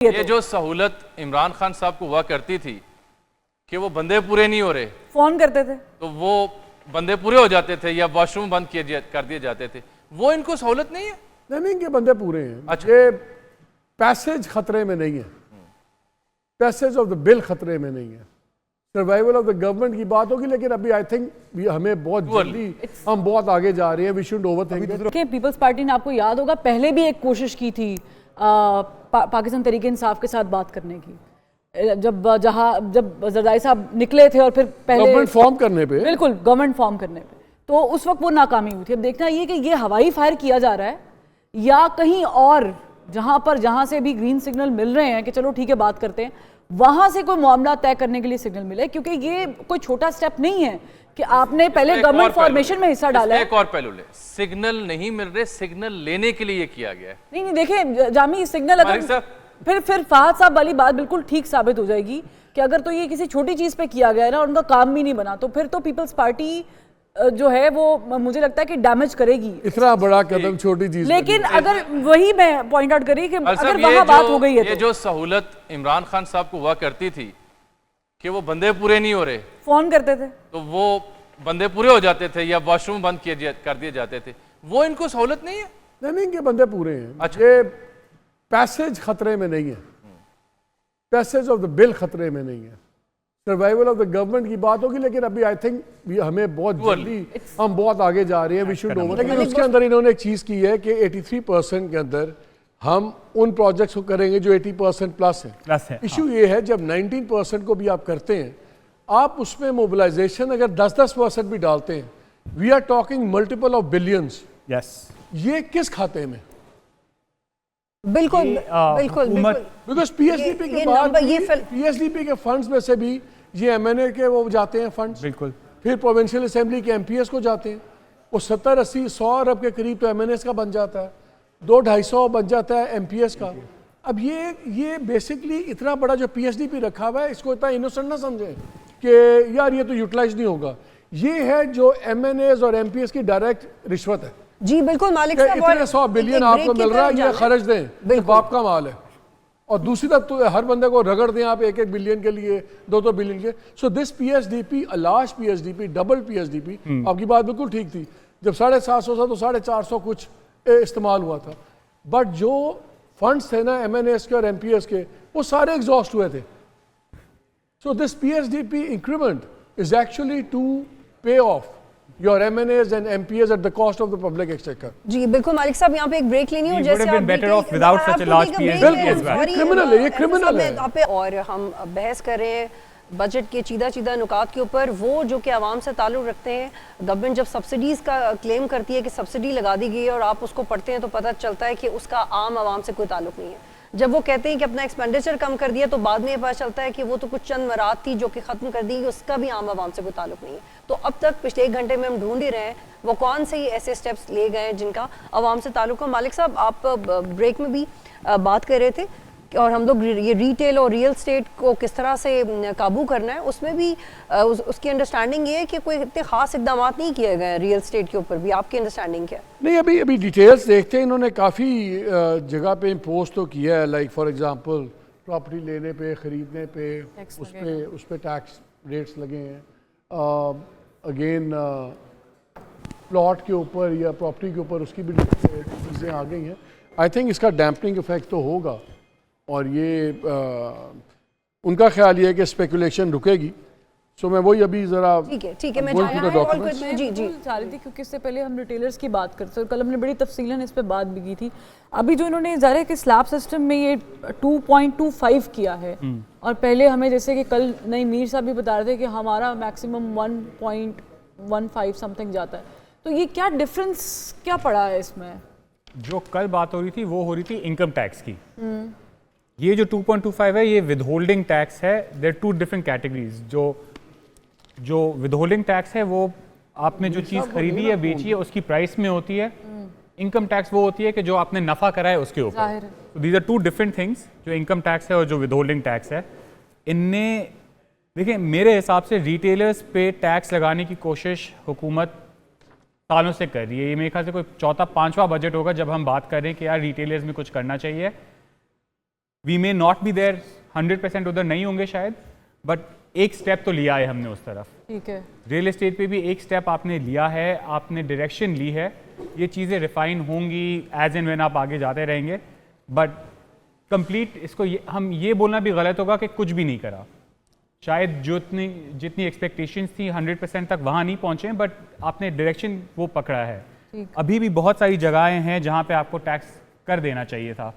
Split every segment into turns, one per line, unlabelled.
ये जो सहूलत इमरान खान साहब को हुआ करती थी कि वो बंदे पूरे नहीं हो रहे,
फोन करते थे
तो वो बंदे पूरे हो जाते थे या वॉशरूम बंद कर दिए जाते थे, वो इनको सहूलत नहीं है।
नहीं, इनके बंदे पूरे हैं।
अच्छा।
ये पैसेज खतरे में नहीं है, पैसेज ऑफ द बिल खतरे में नहीं है, सर्वाइवल ऑफ द गवर्नमेंट की बात होगी। लेकिन अभी आई थिंक हमें बहुत जल्दी, हम बहुत आगे जा रहे हैं। We should overthink.
Peoples party ने, आपको याद होगा, पहले भी एक कोशिश की थी पाकिस्तान तहरीक इंसाफ के साथ बात करने की, जब जरदारी साहब निकले थे और फिर पहले
गवर्नमेंट फॉर्म करने पे,
बिल्कुल गवर्नमेंट फॉर्म करने पे, तो उस वक्त वो नाकामी हुई थी। अब देखना ये कि ये हवाई फायर किया जा रहा है या कहीं और जहां से भी ग्रीन सिग्नल मिल रहे हैं कि चलो ठीक है बात करते हैं, वहां से कोई मामला तय करने के लिए सिग्नल मिले, क्योंकि ये कोई छोटा स्टेप नहीं है कि आपने पहले गवर्नमेंट फॉर्मेशन में हिस्सा डाला है।
एक और पहलू ले, सिग्नल नहीं मिल रहे, सिग्नल लेने के लिए ये किया गया है।
नहीं देखिए जामी, सिग्नल अगर फिर फहद साहब वाली बात बिल्कुल ठीक साबित हो जाएगी कि अगर तो ये किसी छोटी चीज पे किया गया है ना और उनका काम भी नहीं बना, तो फिर तो पीपल्स पार्टी जो है वो मुझे लगता है कि डैमेज करेगी।
इतना बड़ा कदम छोटी चीज।
लेकिन अगर वही मैं पॉइंट आउट करी कि अगर वहां बात हो गई है,
ये जो सहूलत इमरान खान साहब को हुआ करती थी कि वो बंदे पूरे नहीं हो रहे,
फोन करते थे
तो वो बंदे पूरे हो जाते थे या वॉशरूम बंद कर दिए जाते थे, वो इनको सहूलत नहीं है।
नहीं, इनके बंदे पूरे हैं।
अच्छा।
ये पैसेज खतरे में नहीं है, पैसेज ऑफ द बिल खतरे में नहीं है, सर्वाइवल ऑफ द गवर्नमेंट की बात होगी। लेकिन अभी आई थिंक हमें बहुत जल्दी, हम बहुत आगे जा रहे हैं। We should over. लेकिन उसके अंदर इन्होंने एक चीज की है कि 83% के अंदर हम उन प्रोजेक्ट्स को करेंगे जो 80% प्लस है। इशू ये है, जब 19% को भी आप करते हैं, आप उसमें मोबिलाइजेशन अगर 10% भी डालते हैं, we are talking multiple of billions. ये किस खाते में?
बिल्कुल
बिकॉज पीएसडीपी के बाद, पीएसडीपी के फंड्स में से भी ये एमएनए के वो जाते हैं फंड्स, बिल्कुल, फिर प्रोविंशियल असेंबली के एमपीएस को जाते हैं, वो 70, 80, 100 अरब के करीब तो एमएनएस का बन जाता है, 200-250 बन जाता है एमपीएस का। अब ये बेसिकली इतना बड़ा जो पीएसडीपी रखा हुआ है, इसको इतना इनोसेंट ना समझें कि यार ये तो यूटिलाइज नहीं होगा। ये है जो एमएनएस और एमपीएस की डायरेक्ट रिश्वत है।
जी बिल्कुल मालिक साहब,
इतने 100 बिलियन आपको मिल रहा है, ये खर्च दें, बाप का माल है। और दूसरी तरफ तो हर बंदे को रगड़ दें आप 1-1 बिलियन के लिए, 2-2 बिलियन के। सो this PSDP, a large PSDP, double PSDP, आपकी बात बिल्कुल ठीक थी। जब 750 था तो 450 कुछ इस्तेमाल हुआ था, बट जो फंड्स थे ना एमएनएस के और एमपीएस के, वो सारे एग्जॉस्ट हुए थे। So this PSDP increment is actually to pay off your MNAs and MPAs at the cost of the public exchequer.
जी बिल्कुल मालिक साहब, यहाँ पे एक ब्रेक लेनी है।
जैसे आप better off without such a large PSDP as well.
Criminal है, ये क्रिमिनल है।
और हम बहस कर रहे हैं बजट के चीदा नुकात के ऊपर, वो जो कि आवाम से ताल्लुक़ रखते हैं। गवर्नमेंट जब सब्सिडीज़ का क्लेम करती है कि सब्सिडी लगा दी गई है और आप उसको पढ़ते हैं तो पता चलता है कि उसका आम आवाम से कोई ताल्लुक़ नहीं है। जब वो कहते हैं कि अपना एक्सपेंडिचर कम कर दिया, तो बाद में ये पता चलता है कि वो तो कुछ चंद मरात थी जो कि ख़त्म कर दी गई, उसका भी आम आवाम से कोई ताल्लुक़ नहीं है। तो अब तक पिछले 1 घंटे में हम ढूंढ ही रहे हैं वो कौन से ही ऐसे स्टेप्स ले गए जिनका आवाम से ताल्लुक़ हो। मालिक साहब, आप ब्रेक में भी बात कर रहे थे और हम लोग ये रिटेल और रियल स्टेट को किस तरह से काबू करना है, उसमें भी उसकी अंडरस्टैंडिंग ये है कि कोई इतने खास इकदाम नहीं किए गए रियल स्टेट के ऊपर भी। आपकी अंडरस्टैंडिंग क्या है? नहीं,
अभी डिटेल्स देखते हैं। इन्होंने काफ़ी जगह पे इम्पोज तो किया है, लाइक फॉर एग्जांपल प्रॉपर्टी लेने पे, ख़रीदने पे, उस पे टैक्स रेट्स लगे हैं। अगेन प्लॉट के ऊपर या प्रॉपर्टी के ऊपर उसकी भी चीज़ें आ गई हैं। आई थिंक इसका डैम्पनिंग इफेक्ट तो होगा और ये उनका ख्याल ये है कि स्पेकुलेशन रुकेगी। सो मैं वही अभी जरा
ठीक है मैं चाह
रही थी क्योंकि इससे पहले हम रिटेलर्स की बात करते थे, कल हमने बड़ी तफसीलन इस पे बात भी की थी। अभी जो इन्होंने ज़ाहिर है कि स्लैब सिस्टम में ये 2.25 किया है और पहले हमें, जैसे कि कल नई मीर साहब भी बता रहे थे कि हमारा मैक्सिमम 1.15 समथिंग जाता है। तो ये क्या डिफरेंस क्या पड़ा है इसमें?
जो कल बात हो रही थी वो हो रही थी इनकम टैक्स की। ये जो 2.25 है ये विदहोल्डिंग टैक्स है। There 2 different categories. जो विदहोल्डिंग टैक्स है वो आपने जो चीज़ खरीदी है, बेची है, उसकी प्राइस में होती है। इनकम टैक्स वो होती है कि जो आपने नफ़ा करा है उसके ऊपर। तो दीज आर 2 डिफरेंट थिंग्स, जो इनकम टैक्स है और जो विदहोल्डिंग टैक्स है। इनने देखिए मेरे हिसाब से रिटेलर्स पे टैक्स लगाने की कोशिश हुकूमत सालों से कर रही है। ये मेरे ख्याल से कोई 4था 5वां बजट होगा जब हम बात कर रहे हैं कि यार रिटेलर्स में कुछ करना चाहिए। We may not be there 100% उधर नहीं होंगे शायद, बट एक स्टेप तो लिया है हमने उस तरफ।
ठीक है,
रियल एस्टेट पे भी एक स्टेप आपने लिया है, आपने डायरेक्शन ली है, ये चीज़ें रिफाइन होंगी एज एंड व्हेन आप आगे जाते रहेंगे, बट कंप्लीट इसको हम ये बोलना भी गलत होगा कि कुछ भी नहीं करा। शायद जितनी एक्सपेक्टेशंस थी 100% तक वहाँ नहीं पहुँचे, बट आपने डायरेक्शन वो पकड़ा है। अभी भी बहुत सारी जगहें हैं जहाँ पे आपको टैक्स कर देना चाहिए था।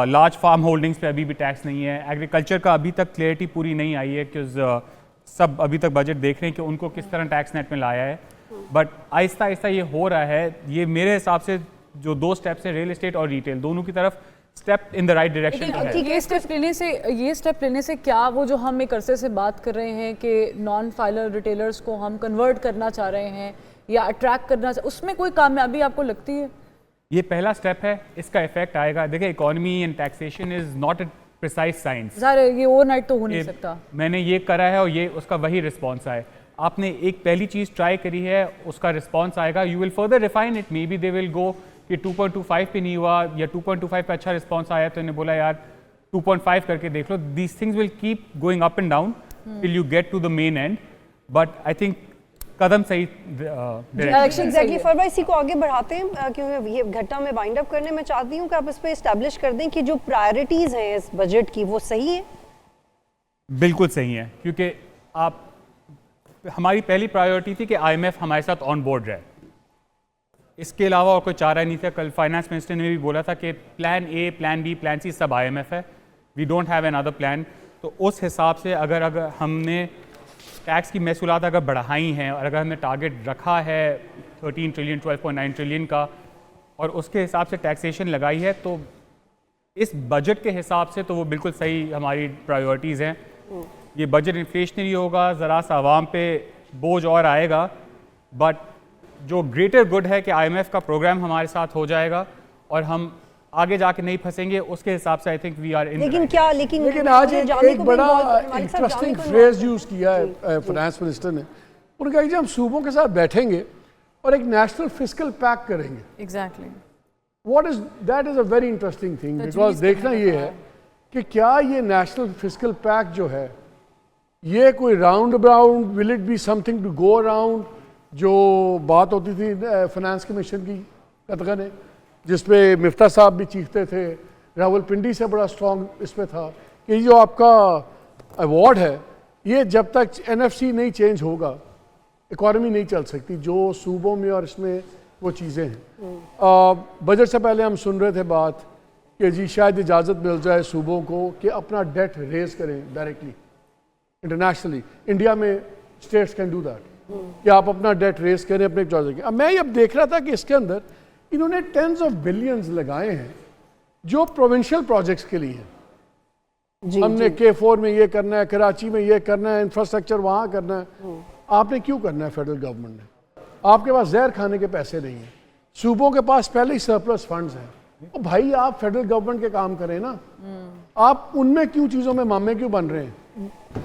लार्ज फार्म होल्डिंग्स पे अभी भी टैक्स नहीं है। एग्रीकल्चर का अभी तक क्लियरिटी पूरी नहीं आई है, क्योंकि सब अभी तक बजट देख रहे हैं कि उनको किस तरह टैक्स नेट में लाया है, बट आहिस्ता आहिस्ता ये हो रहा है। ये मेरे हिसाब से जो 2 स्टेप्स हैं, रियल एस्टेट और रिटेल, दोनों की तरफ step in the right direction है।
ये स्टेप लेने से क्या वो जो हम एक अरसे से बात कर रहे हैं कि नॉन फाइलर रिटेलर्स को हम कन्वर्ट करना चाह रहे हैं या अट्रैक्ट करना उसमें कोई कामयाबी आपको लगती है?
ये पहला स्टेप है, इसका इफेक्ट आएगा। देखिए, economy and taxation is not a precise science.
ये ओवरनाइट तो हो नहीं सकता।
मैंने ये करा है और ये उसका वही रिस्पॉन्स आए। आपने एक पहली चीज़ ट्राई करी है, उसका रिस्पॉन्स आएगा, you will further refine it. May be they will go कि 2.25 पे नहीं हुआ या 2.25 पे अच्छा रिस्पॉन्स आया तो इन्हें बोला यार 2.5 करके देख लो। These things will keep going up and down till you get to the main end, but I think कदम सही डायरेक्शन।
एग्जैक्टली फरवा, इसी को आगे बढ़ाते हैं क्योंकि ये घटना में वाइंड अप करने में चाहती हूँ कि आप इस पे एस्टैब्लिश कर दें कि जो प्रायोरिटीज़ हैं इस बजट की वो सही है।
बिल्कुल सही है, क्योंकि आप हमारी पहली प्रायोरिटी थी कि IMF हमारे साथ ऑन बोर्ड रहे, इसके अलावा और कोई चारा नहीं था। कल फाइनेंस मिनिस्टर ने भी बोला था कि plan A, plan B, plan C सब IMF है, we don't have another plan. तो उस हिसाब से अगर हमने टैक्स की महसूलात अगर बढ़ाई हैं और अगर हमने टारगेट रखा है 13 ट्रिलियन 12.9 ट्रिलियन का और उसके हिसाब से टैक्सेशन लगाई है, तो इस बजट के हिसाब से तो वो बिल्कुल सही हमारी प्रायोरिटीज़ हैं। ये बजट इन्फ्लेशनरी होगा, ज़रा सा आवाम पे बोझ और आएगा, बट जो ग्रेटर गुड है कि IMF का प्रोग्राम हमारे साथ हो जाएगा और हम आगे जाके नहीं फंसेंगे, उसके हिसाब से I think we are in.
लेकिन आज एक बड़ा इंटरेस्टिंग फ्रेज यूज किया है फाइनेंस मिनिस्टर ने। उन्होंने कहा कि हम सूबों के साथ बैठेंगे और एक नेशनल फिस्कल पैक करेंगे।
Exactly,
that is a very interesting thing, because देखना ये है कि क्या ये नेशनल फिस्कल पैक जो है ये कोई round abound, will it be something to go around, जो बात होती थी फाइनेंस कमीशन की कतगन है, जिसपे मिफ्ता साहब भी चीखते थे, रावलपिंडी से बड़ा स्ट्रॉन्ग इस पे था कि जो आपका अवार्ड है ये जब तक NFC नहीं चेंज होगा इकॉनमी नहीं चल सकती, जो सूबों में और इसमें वो चीज़ें हैं। बजट से पहले हम सुन रहे थे बात कि जी शायद इजाज़त मिल जाए सूबों को कि अपना डेट रेज करें डायरेक्टली इंटरनेशनली। इंडिया में स्टेट्स कैन डू दैट कि आप अपना डेट रेज करें अपने प्रोजेक्ट। अब मैं अब देख रहा था कि इसके अंदर इन्होंने टेंस ऑफ बिलियंस लगाए हैं जो प्रोविंशियल प्रोजेक्ट्स के लिए हैं। हमने K4 में ये करना है, कराची में ये करना है, इंफ्रास्ट्रक्चर वहाँ करना है। आपने क्यों करना है? फेडरल गवर्नमेंट ने, आपके पास जहर खाने के पैसे नहीं हैं, सूबों के पास पहले ही सरप्लस फंड्स हैं। तो भाई आप फेडरल गवर्नमेंट के काम करें ना, आप उनमें क्यों चीज़ों में मामे क्यों बन रहे हैं?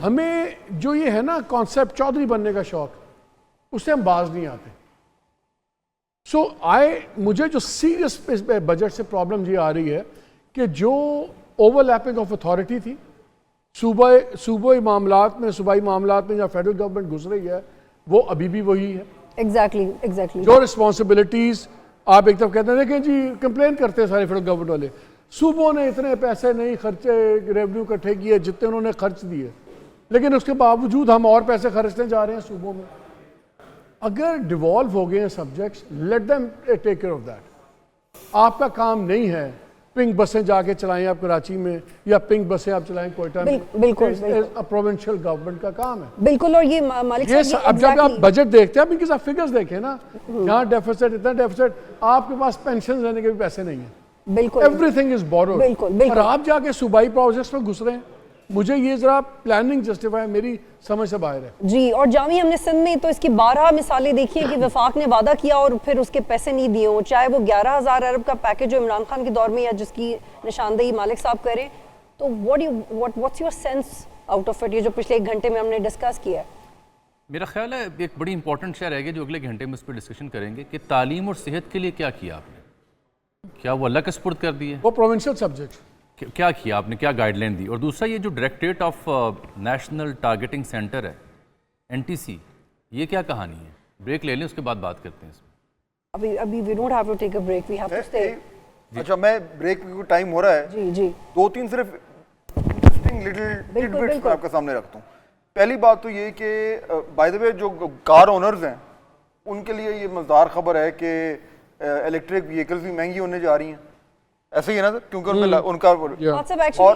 हमें जो ये है ना कॉन्सेप्ट चौधरी बनने का शौक, उससे हम बाज नहीं आते। मुझे जो सीरियस बजट से प्रॉब्लम ये आ रही है कि जो ओवरलैपिंग ऑफ अथॉरिटी थी सूबाई मामलात में, सूबाई मामलात में जहाँ फेडरल गवर्नमेंट घुस रही है वो अभी भी वही है।
एग्जैक्टली
जो रिस्पॉन्सिबिलिटीज आप एक तरफ कहते हैं देखें जी, कंप्लेन करते हैं सारे फेडरल गवर्नमेंट वाले, सूबों ने इतने पैसे नहीं खर्चे, रेवेन्यू इकट्ठे किए जितने उन्होंने खर्च दिए, लेकिन उसके बावजूद हम और पैसे खर्चने जा रहे हैं सूबों में। अगर डिवॉल्व हो गए हैं subjects, let them take care of that. आपका काम नहीं है पिंक बसें जाके चलाएं आप कराची में या पिंक बसें आप चलाएं कोयटा में।
बिल्कुल
प्रोविंशियल गवर्नमेंट का काम है।
बिल्कुल। और ये मालिक साहब,
अब जब आप बजट देखते हैं, आप इनके साथ फिगर्स देखें ना, यहाँ डेफिसिट, इतना डेफिसिट, आपके पास पेंशन देने के भी पैसे नहीं है।
बिल्कुल,
एवरीथिंग इज बोरोड।
बिल्कुल।
और आप जाके सूबाई प्रोजेक्ट्स में घुस रहे हैं। मुझे ये जरा प्लानिंग जस्टिफाई मेरी समझ से बाहर है
जी। और जामिया हमने सिंध में तो इसकी 12 मिसालें देखी हैं कि वफाक ने वादा किया और फिर उसके पैसे नहीं दिए हों, चाहे वो 11,000 अरब का पैकेज जो इमरान खान के दौर में या जिसकी निशानदेही मालिक साहब करें। तो what's your sense out of it, ये जो पिछले 1 घंटे में हमने डिस्कस किया है?
मेरा ख्याल है एक बड़ी इंपॉर्टेंट शेयर रहेगी जो अगले घंटे में उस पर डिस्कशन करेंगे कि तालीम और सेहत के लिए क्या किया आपने, क्या वो अल्लाह के सुपुर्द कर दिए?
वो प्रोविंशियल सब्जेक्ट
क्या किया आपने, क्या गाइडलाइन दी? और दूसरा ये जो directorate of national targeting centre है, NTC, ये क्या कहानी है? ब्रेक ले लें, उसके बाद बात करते हैं इसमें।
अभी we don't have to take a break, we have to stay.
अच्छा, मैं ब्रेक को टाइम हो रहा है,
जी जी,
2-3 सिर्फ इंटरेस्टिंग लिटिल
बिल्कुल,
टिडबिट्स मैं आपके सामने रखता हूँ। पहली बात तो ये कि बाय द वे जो कार ओनर्स हैं उनके लिए ये मज़ेदार खबर है कि इलेक्ट्रिक व्हीकल्स भी महंगी होने जा रही हैं। ऐसे ही है ना सर, क्योंकि उनका
व्हाट्सएप
और
एक्चुअली